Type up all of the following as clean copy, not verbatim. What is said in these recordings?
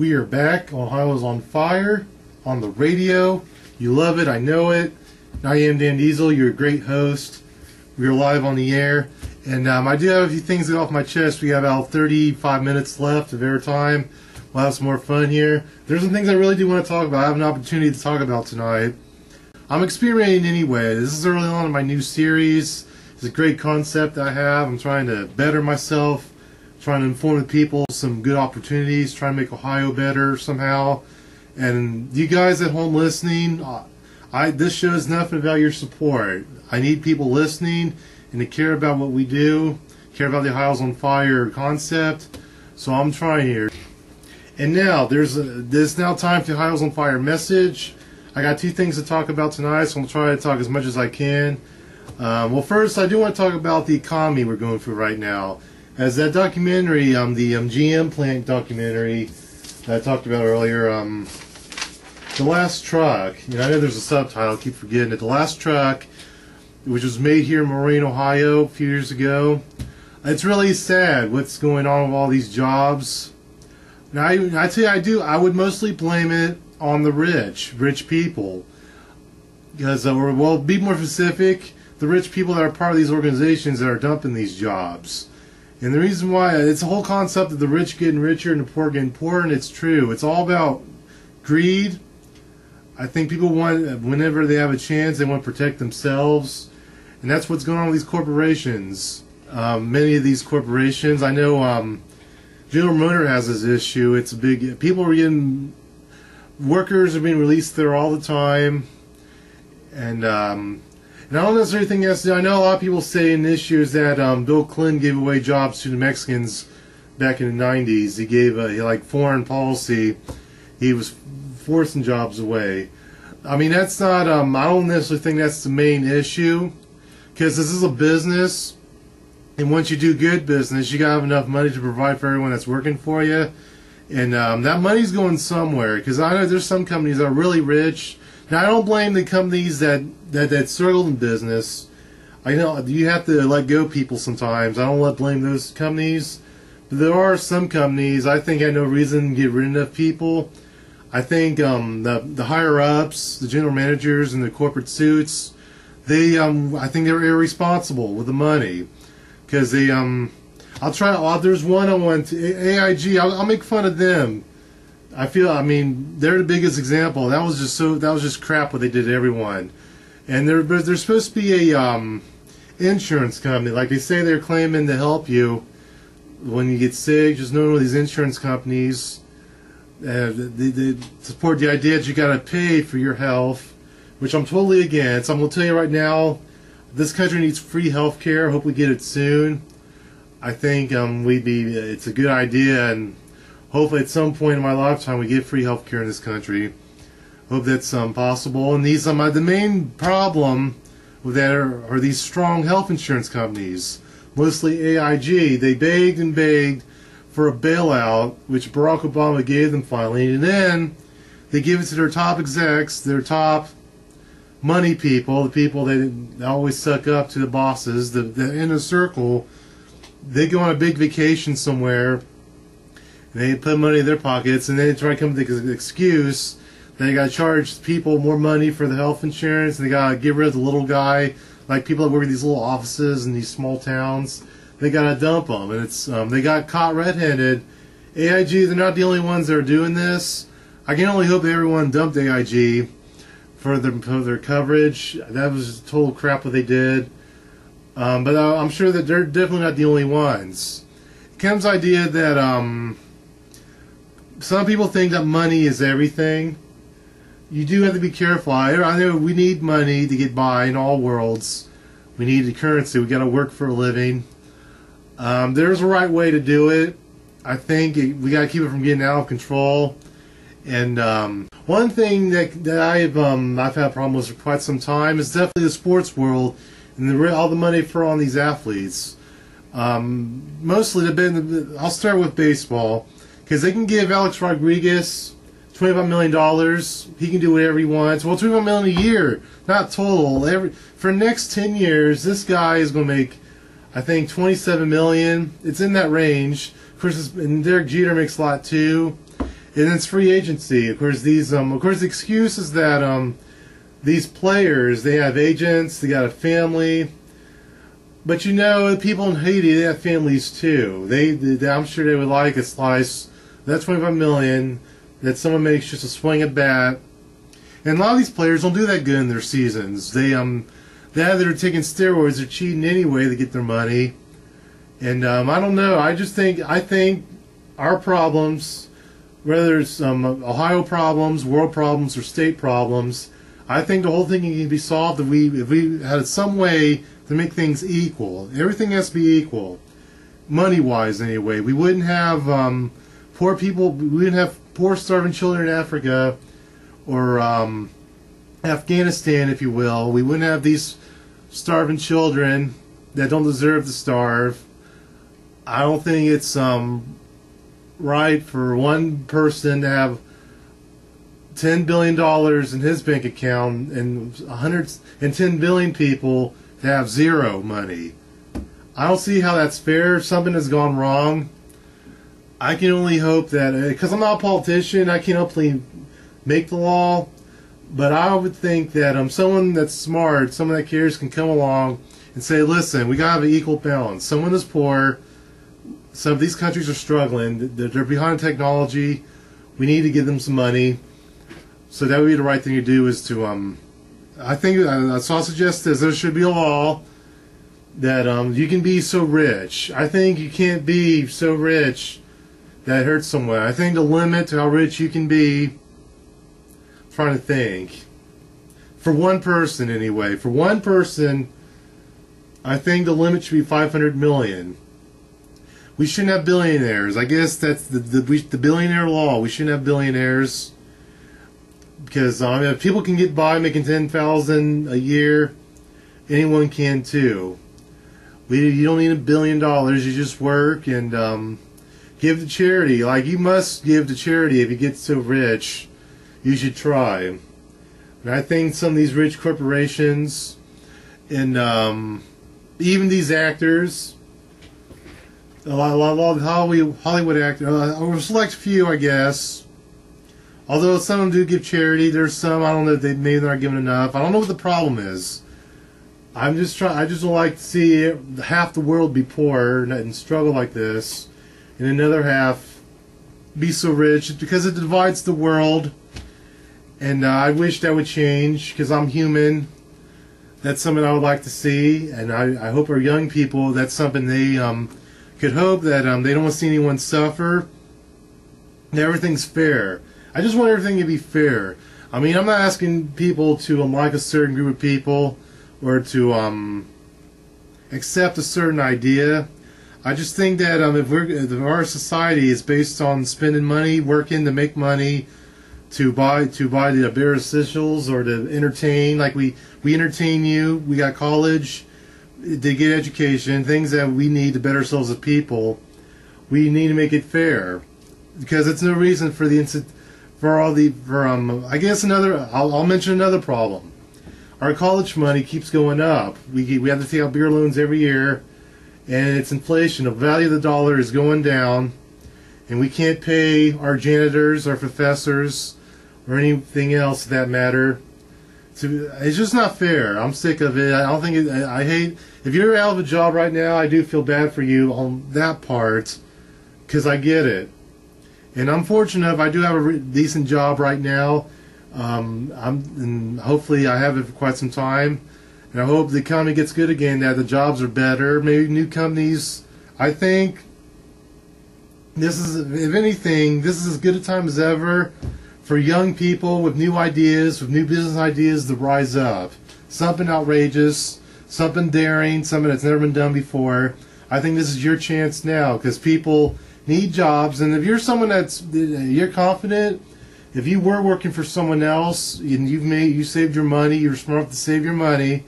We are back. Ohio's on fire on the radio. You love it. I know it. I am Dan Diesel, your great host. We are live on the air. And I do have a few things to get off my chest. We have about 35 minutes left of airtime. We'll have some more fun here. There's some things I really do want to talk about. I have an opportunity to talk about tonight. I'm experimenting anyway. This is early on in my new series. It's a great concept I have. I'm trying to better myself, trying to inform the people some good opportunities, trying to make Ohio better somehow. And you guys at home listening, this show is nothing about your support. I need people listening and to care about what we do, care about the Ohio's on Fire concept. So I'm trying here. And now, there's now time for the Ohio's on Fire message. I got two things to talk about tonight, so I'm trying to talk as much as I can. Well, first, I do want to talk about the economy we're going through right now. As that documentary, the GM plant documentary that I talked about earlier, The Last Truck, I know there's a subtitle, I keep forgetting it. The Last Truck, which was made here in Moraine, Ohio a few years ago. It's really sad what's going on with all these jobs. Now, I tell you, I would mostly blame it on the rich people. Because, well, be more specific, the rich people that are part of these organizations that are dumping these jobs. And the reason why, it's a whole concept of the rich getting richer and the poor getting poorer, and it's true. It's all about greed. I think people want, whenever they have a chance, they want to protect themselves. And that's what's going on with these corporations. Many of these corporations, I know General Motors has this issue. It's a big, people are getting, workers are being released there all the time. And I don't necessarily think that's, I know a lot of people say an issue is that Bill Clinton gave away jobs to the Mexicans back in the 90s. He gave, like, foreign policy. He was forcing jobs away. I mean, that's not, I don't necessarily think that's the main issue. Because this is a business. And once you do good business, you gotta have enough money to provide for everyone that's working for you. And that money's going somewhere. Because I know there's some companies that are really rich. Now, I don't blame the companies that struggled in business. I know you have to let go people sometimes. I don't blame those companies. But there are some companies, I think, had no reason to get rid of people. I think the higher-ups, the general managers and the corporate suits, I think they were irresponsible with the money. Because they, there's one I want to, AIG, I'll make fun of them. I mean, they're the biggest example. That was just crap what they did to everyone. And they're supposed to be a insurance company. Like they say they're claiming to help you when you get sick. Just knowing these insurance companies, they support the idea that you got to pay for your health, which I'm totally against. I'm going to tell you right now, this country needs free health care. Hope we get it soon. I think it's a good idea, and hopefully at some point in my lifetime we get free health care in this country. Hope that's possible. And these the main problem with that are these strong health insurance companies, mostly AIG. They begged and begged for a bailout, which Barack Obama gave them finally, and then they give it to their top execs, their top money people, the people that always suck up to the bosses, the inner circle. They go on a big vacation somewhere. They put money in their pockets, and they try to come up with the excuse that they got to charge people more money for the health insurance, and they got to get rid of the little guy, like people that work in these little offices in these small towns. They got to dump them, and it's they got caught red-handed. AIG, they're not the only ones that are doing this. I can only hope that everyone dumped AIG for their coverage. That was total crap what they did. But I'm sure that they're definitely not the only ones. It comes the idea that some people think that money is everything. You do have to be careful. I know we need money to get by in all worlds. We need the currency. We got to work for a living. There's a right way to do it. I think we got to keep it from getting out of control. And one thing that I've had a problem with for quite some time is definitely the sports world and all the money for on these athletes. Mostly, I'll start with baseball. Because they can give Alex Rodriguez $25 million. He can do whatever he wants. Well, $25 million a year, not total. For the next 10 years, this guy is going to make, I think, $27 million. It's in that range. Of course, and Derek Jeter makes a lot too. And it's free agency. Of course, the excuse is that these players, they have agents, they got a family. But you know, people in Haiti, they have families too. I'm sure they would like a slice. That's 25 million that someone makes just a swing at bat. And a lot of these players don't do that good in their seasons. They either taking steroids or cheating anyway to get their money. And I don't know. I think our problems, whether it's Ohio problems, world problems, or state problems, I think the whole thing can be solved if we had some way to make things equal. Everything has to be equal, money-wise anyway. We wouldn't have poor people. We wouldn't have poor, starving children in Africa or Afghanistan, if you will. We wouldn't have these starving children that don't deserve to starve. I don't think it's right for one person to have $10 billion in his bank account and 110 billion people to have zero money. I don't see how that's fair. Something has gone wrong. I can only hope that, because I'm not a politician, I can't hopefully make the law, but I would think that someone that's smart, someone that cares, can come along and say, listen, we got to have an equal balance. Someone is poor. Some of these countries are struggling. They're behind technology. We need to give them some money. So that would be the right thing to do, is to, I think, so I'll suggest this, there should be a law that you can be so rich. I think you can't be so rich that hurts someone. I think the limit to how rich you can be, I'm trying to think, for one person anyway, for one person, I think the limit should be 500 million. We shouldn't have billionaires. I guess that's the billionaire law. We shouldn't have billionaires. Because if people can get by making $10,000 a year, anyone can too. You don't need $1 billion. You just work and give to charity. Like, you must give to charity if you get so rich. You should try. And I think some of these rich corporations and even these actors, a lot of Hollywood actors, or a select few, I guess. Although some of them do give charity, there's some, I don't know, maybe they're not giving enough. I don't know what the problem is. I just don't like to see half the world be poor and struggle like this, and another half be so rich, because it divides the world. And I wish that would change, because I'm human. That's something I would like to see, and I hope our young people, that's something they could hope, that they don't want to see anyone suffer. That everything's fair. I just want everything to be fair. I mean, I'm not asking people to like a certain group of people or to accept a certain idea. I just think that if our society is based on spending money, working to make money, to buy the bare essentials, or to entertain, like we entertain you, we got college, to get education, things that we need to better ourselves as people, we need to make it fair, because it's no reason for I guess I'll mention another problem. Our college money keeps going up. We have to take out bigger loans every year, and it's inflation. The value of the dollar is going down, and we can't pay our janitors, our professors, or anything else for that matter. It's just not fair. I'm sick of it. I don't think I hate, if you're out of a job right now, I do feel bad for you on that part, because I get it. And I'm fortunate enough, I do have a decent job right now. And hopefully I have it for quite some time. And I hope the economy gets good again, that the jobs are better, maybe new companies. I think this is, if anything, this is as good a time as ever for young people with new ideas, with new business ideas, to rise up. Something outrageous, something daring, something that's never been done before. I think this is your chance now, because people need jobs. And if you're someone you're confident, if you were working for someone else and you saved your money, you're smart enough to save your money,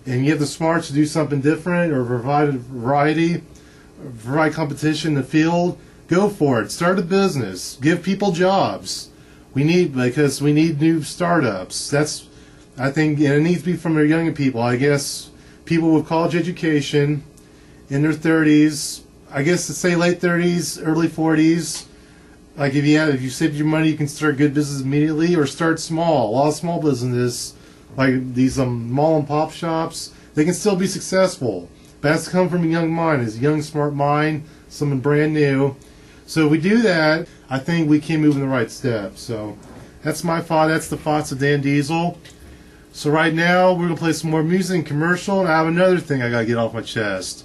and you have the smarts to do something different or provide a variety, provide competition in the field, go for it. Start a business. Give people jobs. Because we need new startups. I think, and it needs to be from our younger people. I guess people with college education in their 30s, I guess to say late 30s, early 40s, Like if you save your money, you can start good business immediately, or start small. A lot of small businesses, like these mall and pop shops, they can still be successful. But it has to come from a young mind, it's a young, smart mind, someone brand new. So if we do that, I think we can move in the right steps. So that's my thought. That's the thoughts of Dan Diesel. So right now, we're going to play some more music and commercial, and I have another thing I got to get off my chest.